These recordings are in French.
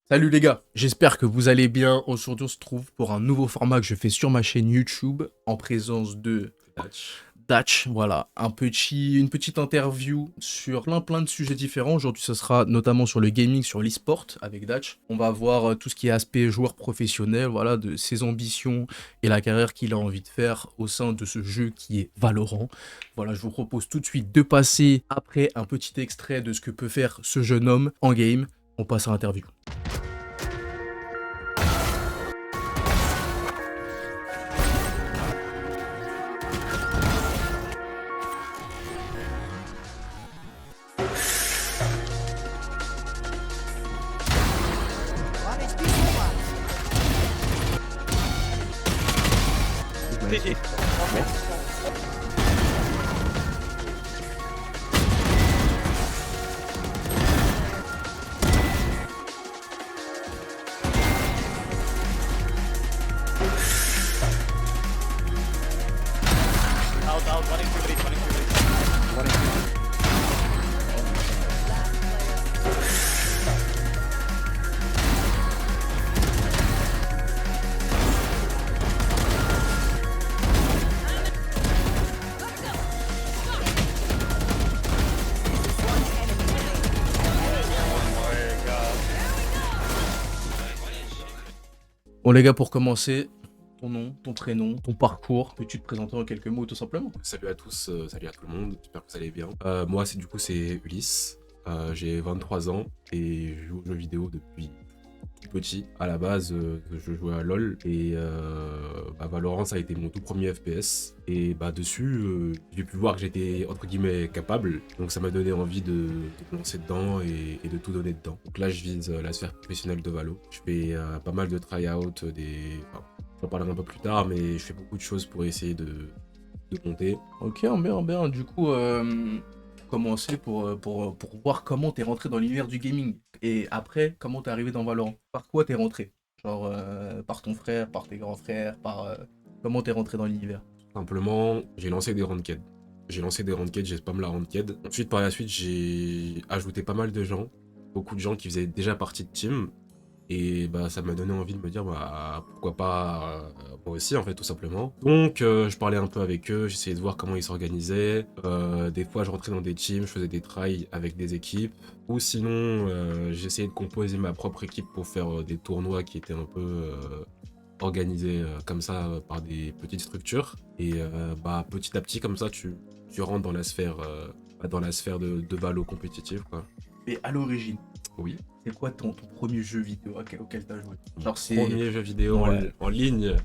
Salut les gars, j'espère que vous allez bien. Aujourd'hui, on se trouve pour un nouveau format que je fais sur ma chaîne YouTube en présence de Match. Datch. Voilà, une petite interview sur plein de sujets différents. Aujourd'hui, ce sera notamment sur le gaming, sur l'e-sport avec Datch. On va voir tout ce qui est aspect joueur professionnel, voilà, de ses ambitions et la carrière qu'il a envie de faire au sein de ce jeu qui est Valorant. Voilà, je vous propose tout de suite de passer après un petit extrait de ce que peut faire ce jeune homme en game. On passe à l'interview. TG. Out, running through bridge, running through bridge. Bon les gars, pour commencer, ton nom, ton prénom, ton parcours, peux-tu te présenter en quelques mots tout simplement? Salut à tous, salut à tout le monde, j'espère que vous allez bien. Moi, c'est Ulysse, j'ai 23 ans et je joue aux jeux vidéo depuis tout petit. À la base, je jouais à LoL et Valorant, ça a été mon tout premier FPS. Et dessus, j'ai pu voir que j'étais entre guillemets capable, donc ça m'a donné envie de me lancer dedans et de tout donner dedans. Donc là, je vise la sphère professionnelle de Valo. Je fais pas mal de try-out, j'en parlerai un peu plus tard, mais je fais beaucoup de choses pour essayer de monter. Ok, bien, bien. Du coup, commencer pour voir comment t'es rentré dans l'univers du gaming. Et après, comment t'es arrivé dans Valorant. Par quoi t'es rentré? Genre, par ton frère, par tes grands frères, comment t'es rentré dans l'univers? Simplement, j'ai lancé des ranked. J'ai spam la ranked. Ensuite, par la suite, j'ai ajouté pas mal de gens. Beaucoup de gens qui faisaient déjà partie de team. Et ça m'a donné envie de me dire, pourquoi pas moi aussi, en fait, tout simplement. Donc, je parlais un peu avec eux, j'essayais de voir comment ils s'organisaient. Des fois, je rentrais dans des teams, je faisais des tries avec des équipes. Ou sinon, j'essayais de composer ma propre équipe pour faire des tournois qui étaient un peu organisés comme ça par des petites structures. Et petit à petit, comme ça, tu rentres dans la sphère de Valo compétitive, quoi. Et à l'origine, Oui. c'est quoi ton premier jeu vidéo auquel t'as joué? Mon Genre, c'est. premier jeu vidéo Ouais, en ligne.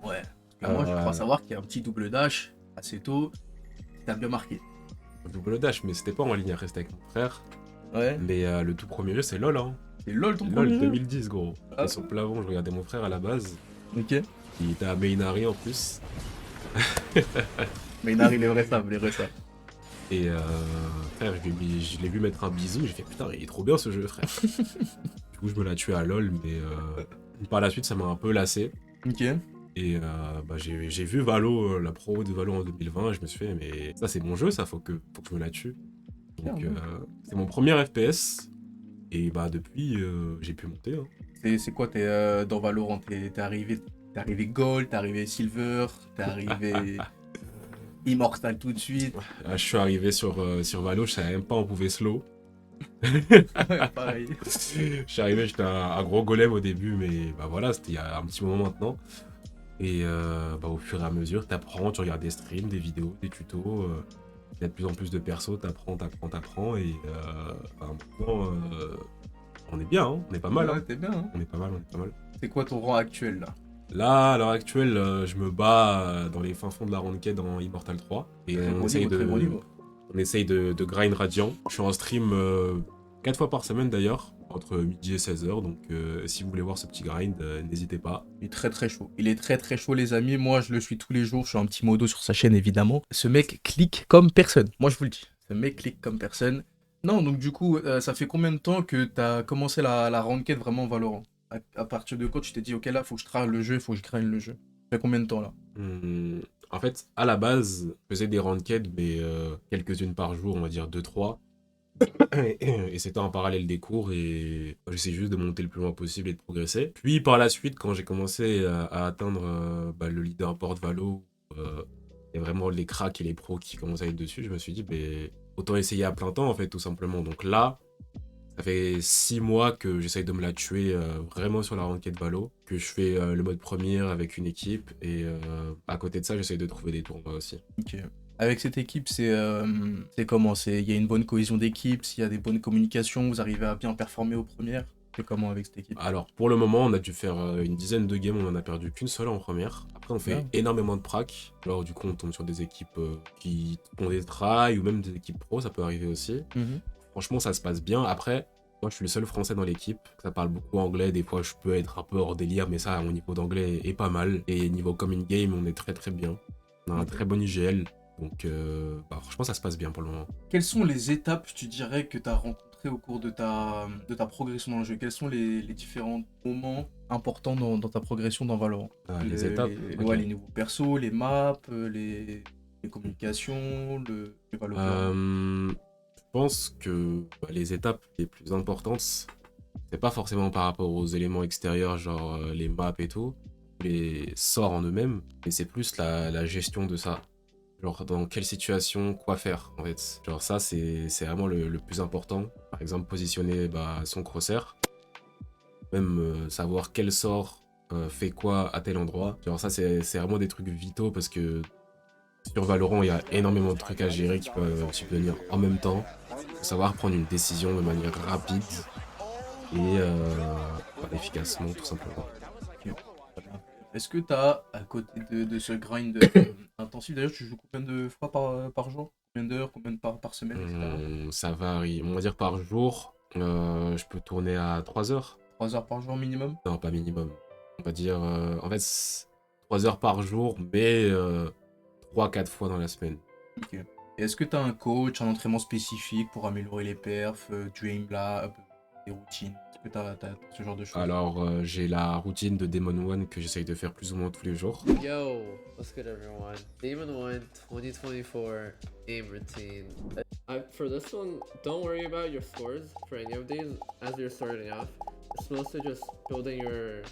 ouais. Parce que moi, je crois Euh, savoir qu'il y a un petit double dash assez tôt. T'as bien marqué. Double Dash, mais c'était pas en ligne, à rester avec mon frère. Ouais. Mais le tout premier jeu, c'est LoL, hein. C'est LOL ton LoL premier jeu? 2010, gros. J'étais Ah, sur Plavon, je regardais mon frère à la base. ok. Il était à Mainari en plus. Mais Inari, les vrais savent, les vrais savent. Et frère, je l'ai vu mettre un bisou, j'ai fait putain, il est trop bien ce jeu, frère. Du coup, je me la tué à LoL, mais par la suite, ça m'a un peu lassé. Ok. Et j'ai vu Valo, la pro de Valo en 2020, et je me suis fait, mais ça, c'est mon jeu, ça, faut que je me la tue. Donc, Clairement. c'est mon premier FPS. Et depuis, j'ai pu monter, hein. C'est quoi, dans Valorant, t'es arrivé Gold, t'es arrivé Silver, t'es arrivé Immortal tout de suite. Là, je suis arrivé sur Valo, je savais même pas on pouvait slow. Ouais, pareil. Je suis arrivé, j'étais un gros golem au début, mais voilà, c'était il y a un petit moment maintenant. Et au fur et à mesure, t'apprends, tu regardes des streams, des vidéos, des tutos. Il y a de plus en plus de persos, t'apprends. Et maintenant, on est bien, hein, on est pas mal, Ouais, hein. t'es bien, hein. On est pas mal, on est pas mal. C'est quoi ton rang actuel, là? Là, à l'heure actuelle, je me bats dans les fins fonds de la ranked dans Immortal 3. Et Très bon niveau, très bon niveau. on essaye de grind radiant. Je suis en stream 4 fois par semaine d'ailleurs, entre midi et 16h. Donc si vous voulez voir ce petit grind, n'hésitez pas. Il est très très chaud. Il est très très chaud, les amis. Moi, je le suis tous les jours. Je suis un petit modo sur sa chaîne, évidemment. Ce mec clique comme personne. Moi, je vous le dis. Ce mec clique comme personne. Non, donc du coup, ça fait combien de temps que t'as commencé la ranked vraiment Valorant? À partir de quand tu t'es dit, ok, là, faut que je travaille le jeu, faut que je grind le jeu. Ça fait combien de temps, là? En fait, à la base, je faisais des ranked, mais quelques-unes par jour, on va dire deux trois. Et c'était en parallèle des cours et j'essaie juste de monter le plus loin possible et de progresser. Puis par la suite, quand j'ai commencé à atteindre le leaderboard Valo, il y a vraiment les cracks et les pros qui commencent à être dessus, je me suis dit, ben, autant essayer à plein temps en fait, tout simplement. Donc là, ça fait 6 mois que j'essaye de me la tuer vraiment sur la ranked Valo, que je fais le mode première avec une équipe et à côté de ça, j'essaye de trouver des tournois aussi. Ok. Avec cette équipe, c'est comment? Il y a une bonne cohésion d'équipe, s'il y a des bonnes communications, vous arrivez à bien performer aux premières? C'est comment avec cette équipe? Alors, pour le moment, on a dû faire une dizaine de games, on en a perdu qu'une seule en première. Après, on fait Ah. énormément de prac. Alors, du coup, on tombe sur des équipes qui ont des tries ou même des équipes pro, ça peut arriver aussi. Mhm. Franchement, ça se passe bien. Après, moi, je suis le seul français dans l'équipe. Ça parle beaucoup anglais. Des fois, je peux être un peu hors délire, mais ça, mon niveau d'anglais est pas mal. Et niveau common game, on est très très bien. On a un Ok. très bon IGL. Donc, franchement, ça se passe bien pour le moment. Quelles sont les étapes, tu dirais, que tu as rencontrées au cours de ta progression dans le jeu? Quels sont les différents moments importants dans ta progression dans Valorant? Les étapes. Ok. Ouais, les nouveaux persos, les maps, les communications, le Valo Club. Je pense que les étapes les plus importantes, c'est pas forcément par rapport aux éléments extérieurs, genre les maps et tout, les sorts en eux-mêmes, mais c'est plus la gestion de ça. Genre dans quelle situation, quoi faire en fait. Genre ça, c'est vraiment le plus important. Par exemple, positionner son crosshair, même savoir quel sort fait quoi à tel endroit. Genre ça, c'est vraiment des trucs vitaux parce que sur Valorant, il y a énormément de trucs à gérer qui peuvent subvenir en même temps. Faut savoir prendre une décision de manière rapide et efficacement, tout simplement. Ok. Est-ce que tu as, à côté de ce grind intensif, d'ailleurs, tu joues combien de fois par jour? Combien d'heures, combien par semaine, etc. Ça varie. On va dire par jour, je peux tourner à 3 heures. 3 heures par jour minimum? Non, pas minimum. On va dire, en fait, 3 heures par jour, mais 3-4 fois dans la semaine. Ok. Et est-ce que tu as un coach, un entraînement spécifique pour améliorer les perfs, du aimlab, des routines? Est-ce que tu as ce genre de choses? Alors, j'ai la routine de Demon One que j'essaye de faire plus ou moins tous les jours. Yo, what's good everyone? Demon 1 2024 aim routine. For this one, don't worry about your scores for any of these as you're starting off. It's mostly just building your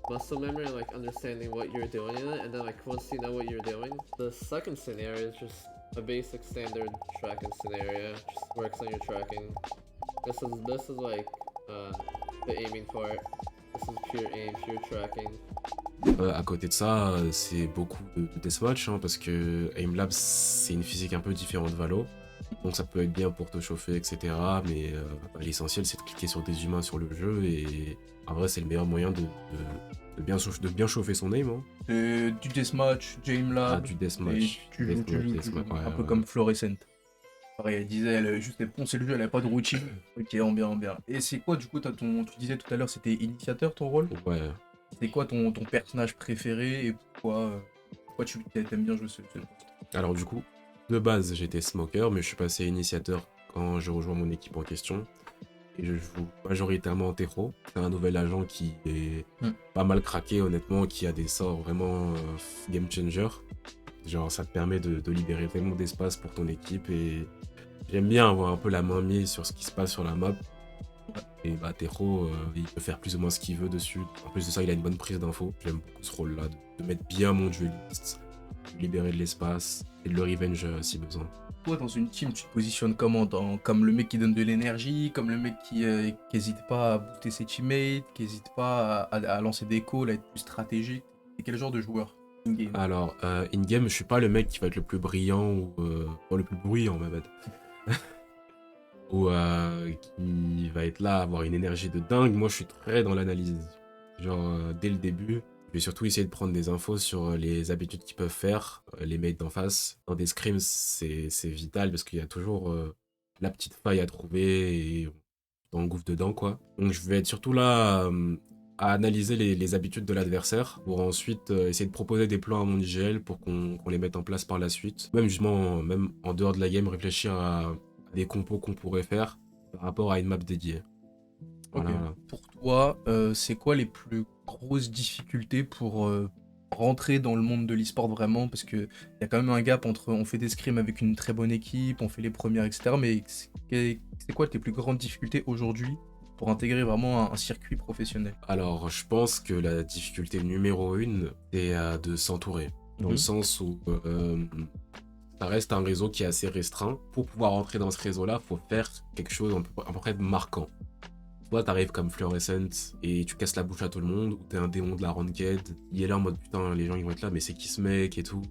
muscle memory and like understanding what you're doing in it, and then like once you know what you're doing, the second scenario is just a basic standard tracking scenario. Just works on your tracking. This is like the aiming part. This is pure aim, pure tracking. À côté de ça, c'est beaucoup de deathmatch, hein, parce que Aimlab, c'est une physique un peu différente de Valo. Donc ça peut être bien pour te chauffer, etc. Mais l'essentiel, c'est de cliquer sur des humains sur le jeu. Et en vrai, c'est le meilleur moyen de bien chauffer son aim. Hein. Du deathmatch, du aimlab, Du et deathmatch. tu joues Deathmatch, ouais, un peu ouais. comme Fluorescent. Pareil, elle disait, elle ponçait le jeu, elle avait pas de routine. Ok, en bien, en bien. Et c'est quoi, du coup, tu disais tout à l'heure, c'était initiateur ton rôle? Ouais. C'est quoi ton personnage préféré et pourquoi tu t'aimes bien jouer ce poste? Alors du coup, de base, j'étais smoker, mais je suis passé initiateur quand j'ai rejoint mon équipe en question. Et je joue majoritairement en terreau. C'est un nouvel agent qui est pas mal craqué, honnêtement, qui a des sorts vraiment game changer. Genre, ça te permet de libérer vraiment d'espace pour ton équipe. Et j'aime bien avoir un peu la main mise sur ce qui se passe sur la map. Et Terreau, il peut faire plus ou moins ce qu'il veut dessus. En plus de ça, il a une bonne prise d'infos. J'aime beaucoup ce rôle-là, de mettre bien mon dueliste, de libérer de l'espace et de le revenge si besoin. Toi, dans une team, tu te positionnes comment? Comme le mec qui donne de l'énergie, comme le mec qui hésite pas à booster ses teammates, qui hésite pas à lancer des calls, à être plus stratégique. C'est quel genre de joueur in-game? Alors, in-game, je suis pas le mec qui va être le plus brillant ou le plus bruyant, même. Ou qui va être là, avoir une énergie de dingue. Moi, je suis très dans l'analyse. Genre, dès le début, je vais surtout essayer de prendre des infos sur les habitudes qu'ils peuvent faire, les mates d'en face. Dans des scrims, c'est vital parce qu'il y a toujours la petite faille à trouver et on engouffre dedans, quoi. Donc, je vais être surtout là à analyser les habitudes de l'adversaire pour ensuite essayer de proposer des plans à mon IGL pour qu'on les mette en place par la suite. Même justement, même en dehors de la game, réfléchir à des compos qu'on pourrait faire par rapport à une map dédiée. Voilà, Ok. voilà. Pour toi, c'est quoi les plus grosses difficultés pour rentrer dans le monde de l'e-sport vraiment, parce qu'il y a quand même un gap entre on fait des scrims avec une très bonne équipe, on fait les premières, etc. Mais c'est quoi tes plus grandes difficultés aujourd'hui pour intégrer vraiment un circuit professionnel? Alors, je pense que la difficulté numéro 1, c'est de s'entourer. Dans le sens où ça reste un réseau qui est assez restreint. Pour pouvoir rentrer dans ce réseau-là, il faut faire quelque chose à peu près de marquant. Toi, t'arrives comme Fluorescent et tu casses la bouche à tout le monde, ou t'es un démon de la ranked. Il est là en mode putain, les gens ils vont être là, mais c'est qui ce mec et tout.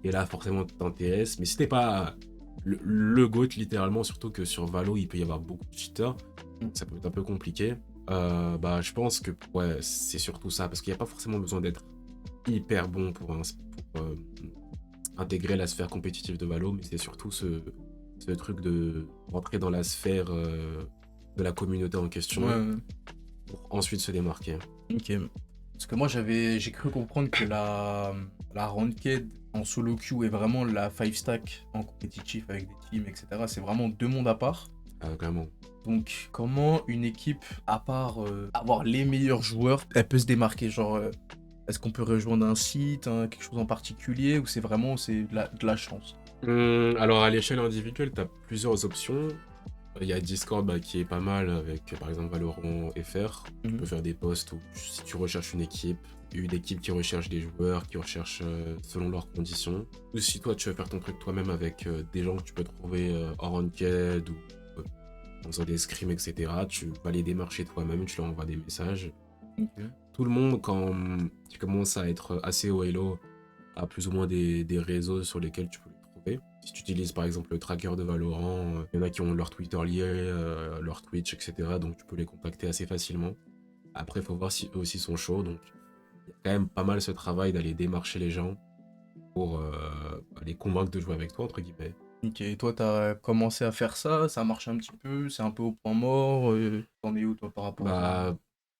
Et là, forcément, t'intéresses. Mais si t'es pas le GOAT, littéralement, surtout que sur Valo, il peut y avoir beaucoup de cheaters, ça peut être un peu compliqué. Bah, je pense que ouais, c'est surtout ça, parce qu'il n'y a pas forcément besoin d'être hyper bon pour intégrer la sphère compétitive de Valo, mais c'est surtout ce truc de rentrer dans la sphère de la communauté en question Ouais, pour ensuite se démarquer. ok. Parce que moi j'ai cru comprendre que la ranked en solo queue est vraiment la 5 stack en compétitif avec des teams, etc. C'est vraiment deux mondes à part. Clairement. Donc comment une équipe, à part avoir les meilleurs joueurs, elle peut se démarquer? Genre, est-ce qu'on peut rejoindre un site, quelque chose en particulier, ou c'est vraiment de la chance? Alors à l'échelle individuelle, tu as plusieurs options. Il y a Discord qui est pas mal avec par exemple Valorant FR. Tu peux faire des posts où si tu recherches une équipe qui recherche des joueurs, qui recherche selon leurs conditions. Ou si toi tu veux faire ton truc toi-même avec des gens que tu peux trouver en ranked ou en faisant des scrims, etc. Tu vas les démarcher toi-même, tu leur envoies des messages. Tout le monde, quand tu commences à être assez haut elo, a plus ou moins des réseaux sur lesquels tu peux les trouver. Si tu utilises par exemple le tracker de Valorant, il y en a qui ont leur Twitter lié, leur Twitch, etc. Donc tu peux les contacter assez facilement. Après, il faut voir si eux aussi sont chauds. Donc il y a quand même pas mal ce travail d'aller démarcher les gens pour les convaincre de jouer avec toi, entre guillemets. Ok, et toi t'as commencé à faire ça marche un petit peu, c'est un peu au point mort, t'en es où toi par rapport à ça? Bah,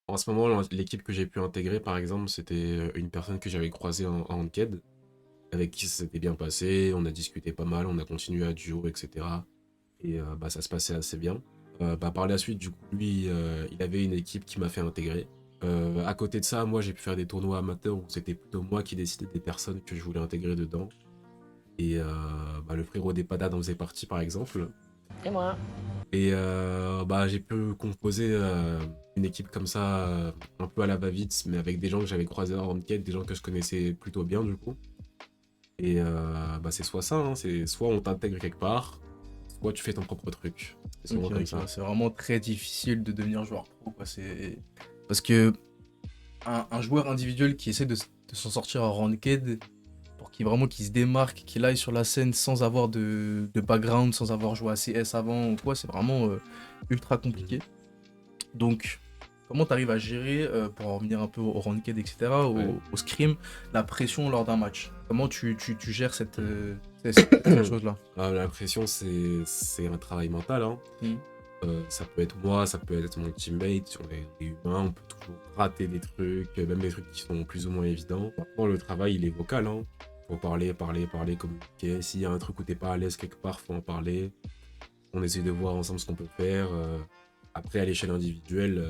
en ce moment, l'équipe que j'ai pu intégrer, par exemple, c'était une personne que j'avais croisée en ranked, avec qui ça s'était bien passé, on a discuté pas mal, on a continué à duo, etc. Et ça se passait assez bien. Par la suite, du coup, lui, il avait une équipe qui m'a fait intégrer. À côté de ça, moi, j'ai pu faire des tournois amateurs où c'était plutôt moi qui décidais des personnes que je voulais intégrer dedans. Et le frérot des patates en faisait partie, par exemple. Et moi. Et j'ai pu composer une équipe comme ça, un peu à la va-vite, mais avec des gens que j'avais croisés en ranked, des gens que je connaissais plutôt bien, du coup. Et c'est soit ça, hein, c'est soit on t'intègre quelque part, soit tu fais ton propre truc. C'est souvent Ok, comme ok, ça. c'est vraiment très difficile de devenir joueur pro, quoi. Parce que un joueur individuel qui essaie de s'en sortir en ranked, pour qu'il se démarque, qu'il aille sur la scène sans avoir de background, sans avoir joué à CS avant ou quoi, c'est vraiment ultra compliqué. Donc, comment tu arrives à gérer, pour en revenir un peu au ranked, etc., Ouais. au scrim, la pression lors d'un match? Comment tu gères cette chose-là? L'impression, c'est un travail mental, hein. Mhm. Ça peut être moi, ça peut être mon teammate, on est humain, on peut toujours rater des trucs, même des trucs qui sont plus ou moins évidents. Maintenant, le travail, il est vocal, hein. Faut parler, communiquer. S'il y a un truc où t'es pas à l'aise quelque part, faut en parler. On essaie de voir ensemble ce qu'on peut faire. Après, à l'échelle individuelle,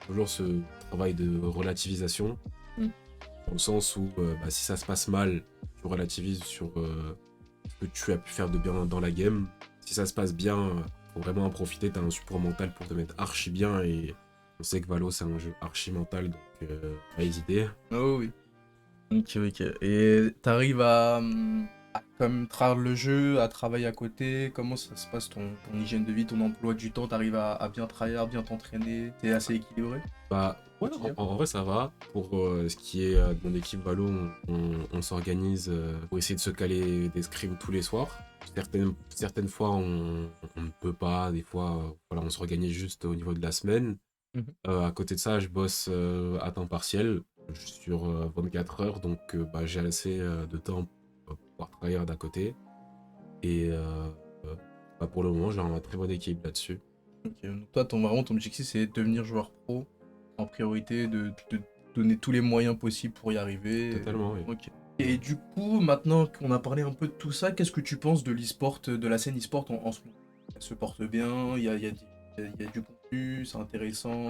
toujours ce travail de relativisation, Mm. dans le sens où si ça se passe mal, tu relativises sur ce que tu as pu faire de bien dans la game. Si ça se passe bien, faut vraiment en profiter, t'as un support mental pour te mettre archi bien, et on sait que Valo c'est un jeu archi mental, donc pas hésiter. Oh oui. Ok, ok. Et t'arrives à comme trahir le jeu, à travailler à côté? Comment ça se passe ton hygiène de vie, ton emploi du temps? T'arrives à bien travailler, bien t'entraîner? T'es assez équilibré? Ouais, Quotidien. en vrai ça va. Pour ce qui est de mon équipe Valo, on s'organise pour essayer de se caler des scrims tous les soirs. Certaines fois on ne peut pas, des fois voilà, on s'organise juste au niveau de la semaine. Mhm. À côté de ça, je bosse à temps partiel sur 24 heures, donc j'ai assez de temps pour pouvoir travailler d'à côté. Et pour le moment, j'ai une très bonne équipe là-dessus. Ok, donc toi, vraiment, ton objectif, c'est de devenir joueur pro en priorité, de donner tous les moyens possibles pour y arriver. Totalement, oui. Ok. Et du coup, maintenant qu'on a parlé un peu de tout ça, qu'est-ce que tu penses de l'e-sport, de la scène e-sport en ce moment? Elle se porte bien, il y a du contenu, c'est intéressant.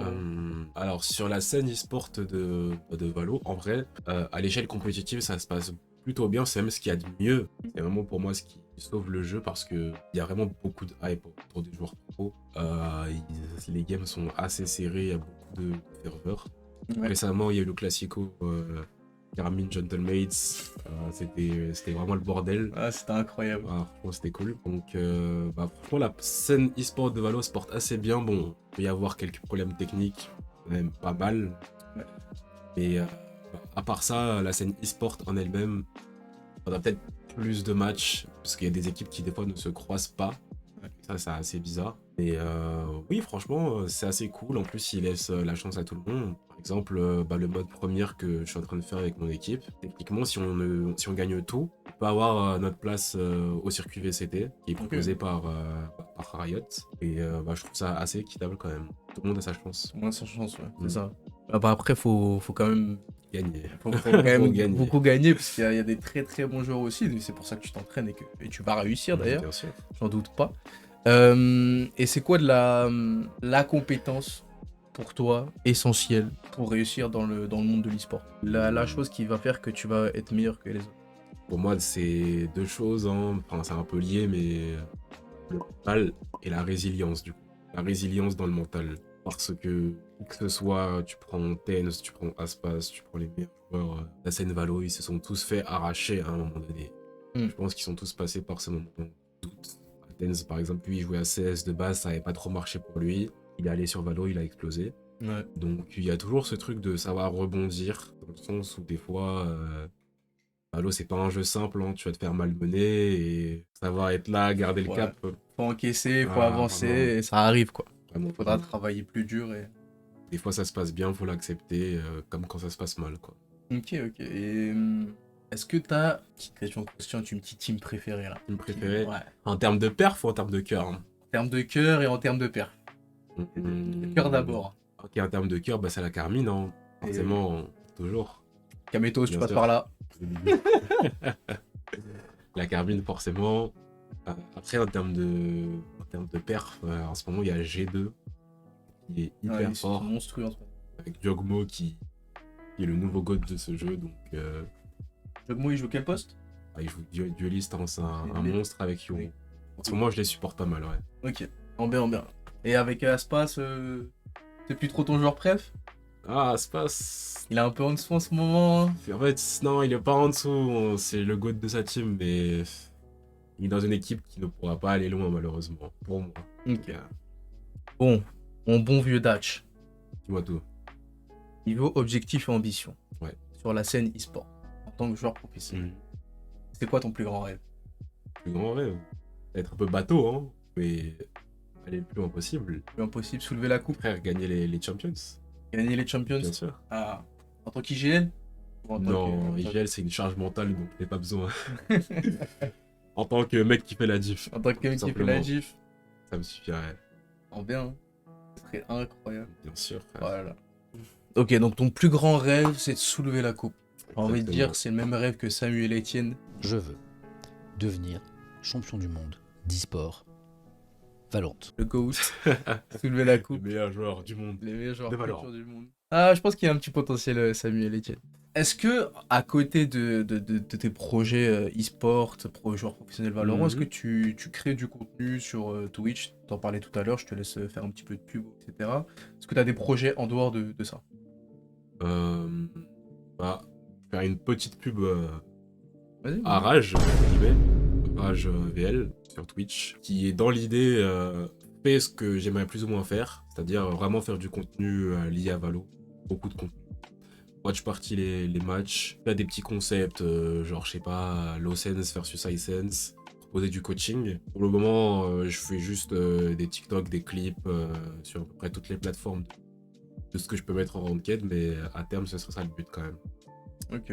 Alors, sur la scène e-sport de Valo, en vrai, à l'échelle compétitive, ça se passe plutôt bien. C'est même ce qu'il y a de mieux. C'est vraiment pour moi ce qui sauve le jeu parce qu'il y a vraiment beaucoup de hype autour des joueurs pro. Les games sont assez serrés, il y a beaucoup de ferveur. Ouais. Récemment, il y a eu le Classico Carmine Gentlemates. C'était vraiment le bordel. Ah, c'était incroyable. Ah, franchement, c'était cool. Donc, franchement, la scène e-sport de Valo se porte assez bien. Bon, il peut y avoir quelques problèmes techniques, même pas mal. Ouais. Mais à part ça, la scène e-sport en elle-même, on a peut-être plus de matchs, parce qu'il y a des équipes qui, des fois, ne se croisent pas. Ça, c'est assez bizarre. Mais oui, franchement, c'est assez cool. En plus, il laisse la chance à tout le monde. Par exemple, le mode première que je suis en train de faire avec mon équipe. Techniquement, si on gagne tout, on peut avoir notre place au circuit VCT, qui est proposé par Riot. Et je trouve ça assez équitable quand même. Tout le monde a sa chance. Au moins, sa chance, ouais. C'est ça. Après, faut quand même Gagner. faut quand même Faut gagner. beaucoup gagner, parce qu'il y a des très très bons joueurs aussi. C'est pour ça que tu t'entraînes et tu vas réussir d'ailleurs. Bien sûr. J'en doute pas. Et c'est quoi de la compétence pour toi essentielle pour réussir dans le monde de l'e-sport? La chose qui va faire que tu vas être meilleur que les autres. Pour moi, c'est deux choses. Enfin, c'est un peu lié, mais le mental et la résilience, du coup. La résilience dans le mental. Parce que ce soit, tu prends TENS, tu prends Aspas, tu prends les meilleurs joueurs de la scène Valo, ils se sont tous fait arracher à un moment donné. Je pense qu'ils sont tous passés par ce moment de doute. TENS, par exemple, lui, il jouait à CS de base, ça n'avait pas trop marché pour lui. Il est allé sur Valo, il a explosé. Ouais. Donc, il y a toujours ce truc de savoir rebondir, dans le sens où des fois, Valo, c'est pas un jeu simple, tu vas te faire malmener et savoir être là, garder le Ouais. cap. Faut encaisser, faut Ah, avancer, vraiment. et ça arrive quoi. Vraiment, Faudra vraiment. travailler plus dur et... Des fois, ça se passe bien, faut l'accepter, comme quand ça se passe mal, quoi. Ok. Et est-ce que t'as, petite question, une petite team préférée là? Team préféré Ouais. en termes de perf ou en termes de cœur? En termes de cœur et en termes de perf. Le cœur d'abord. Ok, en termes de cœur, c'est la Carmine, forcément, toujours. Kametos, tu Bien passes sûr. par là. La Carmine, forcément. Après, en termes de perf, en ce moment, il y a G2 qui est hyper Ils fort, sont monstrueux en ce moment. avec Diogmo qui est le nouveau god de ce jeu. Donc, Jogmo, il joue quel poste? il joue dueliste, c'est un Les- monstre avec Yoru. Oui. En ce moment, je les supporte pas mal, ouais. Ok, en bien. Et avec Aspas, c'est plus trop ton joueur préf? Ah, Aspas. Il est un peu en dessous en ce moment. Hein. En fait, non, il est pas en dessous. C'est le god de sa team, mais il est dans une équipe qui ne pourra pas aller loin, malheureusement. Pour moi. Ok. Bon, mon bon vieux Dutch. Dis-moi tout. Niveau objectif et ambition. Ouais. Sur la scène e-sport. En tant que joueur professionnel. C'est quoi ton plus grand rêve? Plus grand rêve. Être un peu bateau, mais aller le plus loin possible. Plus impossible, soulever la coupe, Frère, gagner les Champions. gagner les Champions. Bien sûr. Ah, en tant qu'IGL? Ou en tant Non, que- IGL, c'est une charge mentale, donc je n'ai pas besoin. En tant que mec qui fait la diff, En tant que mec qui fait Simplement. la gif. ça me suffirait. En bien. Ce serait incroyable. Bien sûr, frère. Voilà. Ok, donc ton plus grand rêve, c'est de soulever la coupe. J'ai envie de Exactement. dire, c'est le même rêve que Samuel Etienne. Je veux devenir champion du monde d'e-sport Valorant. Le GOAT. Soulever la Le coupe. meilleur joueur du monde. Les meilleurs joueurs De Valorant. culture du monde. Ah, je pense qu'il y a un petit potentiel, Samuel Etienne. Est-ce que, à côté de tes projets e-sport, joueurs professionnels Valorant, est-ce que tu crées du contenu sur Twitch? T'en parlais tout à l'heure, je te laisse faire un petit peu de pub, etc. Est-ce que tu as des projets en dehors de ça? Faire une petite pub Vas-y. à Rage, entre guillemets. Rage VL sur Twitch, qui est dans l'idée fait ce que j'aimerais plus ou moins faire, c'est-à-dire vraiment faire du contenu lié à Valo, beaucoup de contenu. Watch party les matchs, faire des petits concepts, genre je sais pas, low sense versus high sense, proposer du coaching. Pour le moment, je fais juste des TikTok, des clips sur à peu près toutes les plateformes de ce que je peux mettre en ranked, mais à terme ce sera ça le but quand même. Ok.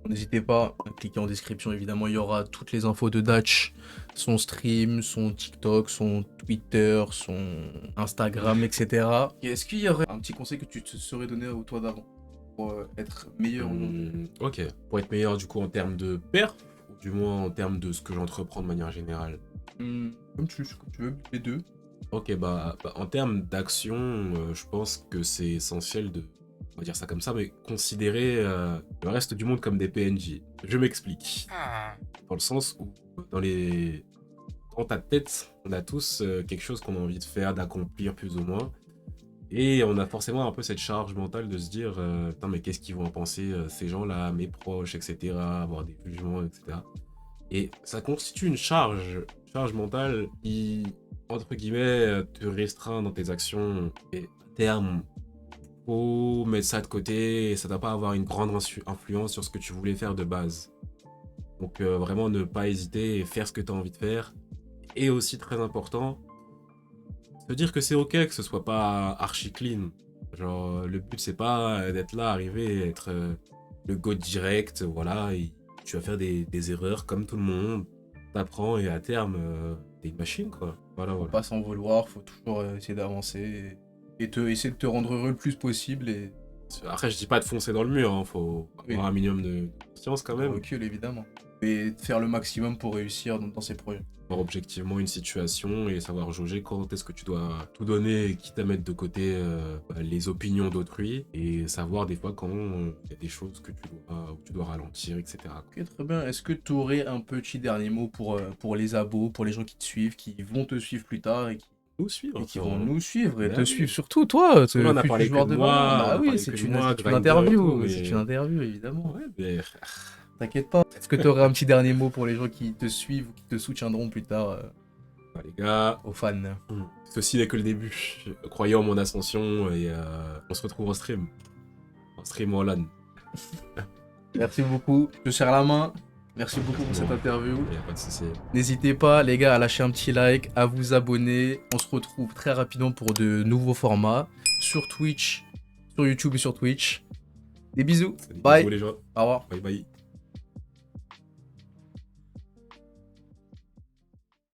N'hésitez pas à cliquer en description, évidemment, il y aura toutes les infos de Dutch, son stream, son TikTok, son Twitter, son Instagram, etc. Et est-ce qu'il y aurait un petit conseil que tu te serais donné au toi d'avant pour être meilleur aujourd'hui? Ok, pour être meilleur du coup en termes de perf, ou du moins en termes de ce que j'entreprends de manière générale. Comme tu veux, les deux. Ok, en termes d'action, je pense que c'est essentiel de, on va dire ça comme ça, mais considérer le reste du monde comme des PNJ. Je m'explique. Dans le sens où, dans ta tête, on a tous quelque chose qu'on a envie de faire, d'accomplir plus ou moins. Et on a forcément un peu cette charge mentale de se dire, putain, mais qu'est-ce qu'ils vont en penser ces gens-là, mes proches, etc., avoir des jugements, etc. Et ça constitue une charge mentale qui, entre guillemets, te restreint dans tes actions. Et à terme, faut mettre ça de côté et ça ne doit pas avoir une grande influence sur ce que tu voulais faire de base. Donc vraiment ne pas hésiter et faire ce que tu as envie de faire. Et aussi très important, se dire que c'est ok que ce soit pas archi clean. Genre le but c'est pas d'être là, arriver, être le go direct, voilà, et tu vas faire des erreurs comme tout le monde. T'apprends et à terme, t'es une machine quoi. Voilà, Faut voilà. pas s'en vouloir, faut toujours essayer d'avancer essayer de te rendre heureux le plus possible et Après je dis pas de foncer dans le mur, hein, faut Oui. avoir un minimum de conscience quand de même. recul évidemment. Et de faire le maximum pour réussir dans ses projets. Voir objectivement une situation et savoir jauger quand est-ce que tu dois tout donner, quitte à mettre de côté les opinions d'autrui et savoir des fois quand il y a des choses que tu dois ralentir, etc. Ok, très bien. Est-ce que tu aurais un petit dernier mot pour les abos, pour les gens qui te suivent, qui vont te suivre plus tard et Nous suivre. qui vont nous suivre et Bah te oui. suivre surtout, toi, que là, on a futur parlé que joueur de de moi, Valorant. on a Bah oui, parlé c'est que de une, moi, c'est une Grinder et interview, tout, mais- c'est une interview évidemment. Ouais, mais T'inquiète pas. Est-ce que tu aurais un petit dernier mot pour les gens qui te suivent ou qui te soutiendront plus tard les gars, aux fans? ceci n'est que le début. Croyez en mon ascension et on se retrouve en stream. En stream ou en LAN. Merci beaucoup. Je te serre la main. Merci beaucoup pour cette Bon. interview. Il n'y a pas de souci. N'hésitez pas, les gars, à lâcher un petit like, à vous abonner. On se retrouve très rapidement pour de nouveaux formats sur Twitch, sur YouTube et sur Twitch. Des bisous. Salut, Bye. bisous les gens. Au revoir. Bye bye.